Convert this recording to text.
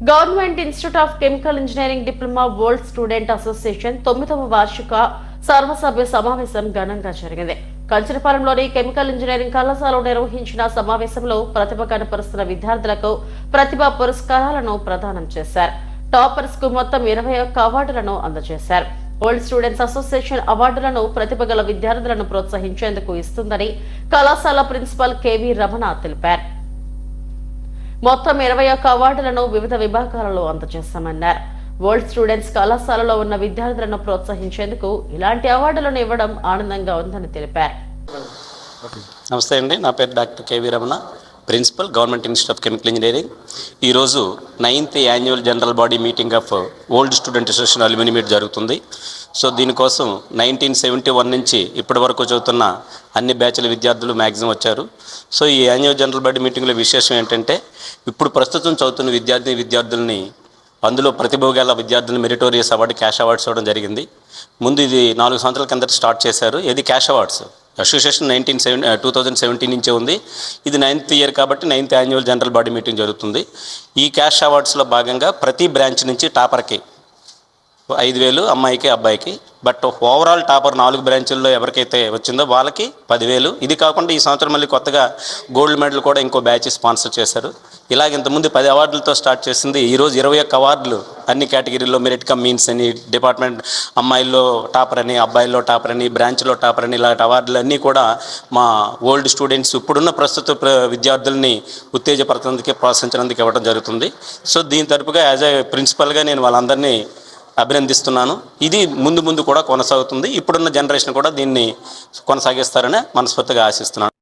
Government institute of chemical engineering diploma world student association 9వ వార్షిక సర్వసభ్య సమావేశం ఘనంగా జరిగింది. కంచరపాలెంలోని కెమికల్ ఇంజనీరింగ్ కళాశాలలో నిర్వహించిన సమావేశంలో ప్రతిభ కనపరుస్తున్న విద్యార్థులకు ప్రతిభా పురస్కారాలను ప్రదానం చేశారు. టాపర్స్ కు మొత్తం 21 అవార్డులను అందజేశారు. వరల్డ్ స్టూడెంట్స్ అసోసియేషన్ అవార్డులను ప్రతిభ గల విద్యార్థులను ప్రోత్సహించేందుకు ఇస్తుందని కళాశాల ప్రిన్సిపల్ కెవి రమణ తెలిపారు. మొత్తం 21 అవార్డులను వివిధ విభాగాలలో అందజేశామన్నారు. వరల్డ్ స్టూడెంట్స్ కళాశాలలో ఉన్న విద్యార్థులను ప్రోత్సహించేందుకు ఇలాంటి అవార్డులను ఇవ్వడం ఆనందంగా ఉందని తెలిపారు. నమస్తే అండి, నా పేరు doctor KV Ramana, principal government institute of chemical engineering. ఈరోజు 9th annual general body meeting of old student association alumni meet జరుగుతుంది. సో దీనికోసం 1971 నుంచి ఇప్పటి వరకు చదువుతున్న అన్ని బ్యాచ్ల విద్యార్థులు మ్యాక్సిమం వచ్చారు. సో ఈ యాన్యువల్ జనరల్ బాడీ మీటింగ్లో విశేషం ఏంటంటే, ఇప్పుడు ప్రస్తుతం చదువుతున్న విద్యార్థుల్ని అందులో ప్రతిభ గల విద్యార్థులను మెరిటోరియస్ అవార్డు, క్యాష్ అవార్డ్స్ ఇవ్వడం జరిగింది. ముందు ఇది 4 సంవత్సరాల కిందట స్టార్ట్ చేశారు. ఇది క్యాష్ అవార్డ్స్. అసోసియేషన్ 2017 నుంచే ఉంది. ఇది 9th ఇయర్ కాబట్టి 9th annual general body meeting జరుగుతుంది. ఈ క్యాష్ అవార్డ్స్లో భాగంగా ప్రతి బ్రాంచ్ నుంచి టాపర్కి 5,000, అమ్మాయికి అబ్బాయికి. బట్ ఓవరాల్ టాపర్ 4 బ్రాంచుల్లో ఎవరికైతే వచ్చిందో వాళ్ళకి 10,000. ఇది కాకుండా ఈ సంవత్సరం మళ్ళీ కొత్తగా గోల్డ్ మెడల్ కూడా ఇంకో బ్యాచ్ స్పాన్సర్ చేశారు. ఇలాగ ఇంతకుముందు 10 అవార్డులతో స్టార్ట్ చేసింది. ఈరోజు 21 అవార్డులు అన్ని కేటగిరీల్లో, మెరిట్ కమ్ మీన్స్ అని, డిపార్ట్మెంట్ అమ్మాయిల్లో టాపర్ అని, అబ్బాయిల్లో టాపర్ అని, బ్రాంచ్లో టాపర్ అని, ఇలాంటి అవార్డులు అన్నీ కూడా మా ఓల్డ్ స్టూడెంట్స్ ఇప్పుడున్న ప్రస్తుత విద్యార్థుల్ని ఉత్తేజపరచడానికి, ప్రోత్సహించడానికి ఇవ్వడం జరుగుతుంది. సో దీని తరపుగా యాజ్ ఏ ప్రిన్సిపల్గా నేను వాళ్ళందరినీ అభినందిస్తున్నాను. ఇది ముందు కూడా కొనసాగుతుంది. ఇప్పుడున్న జనరేషన్ కూడా దీన్ని కొనసాగిస్తారని మనస్ఫూర్తిగా ఆశిస్తున్నాను.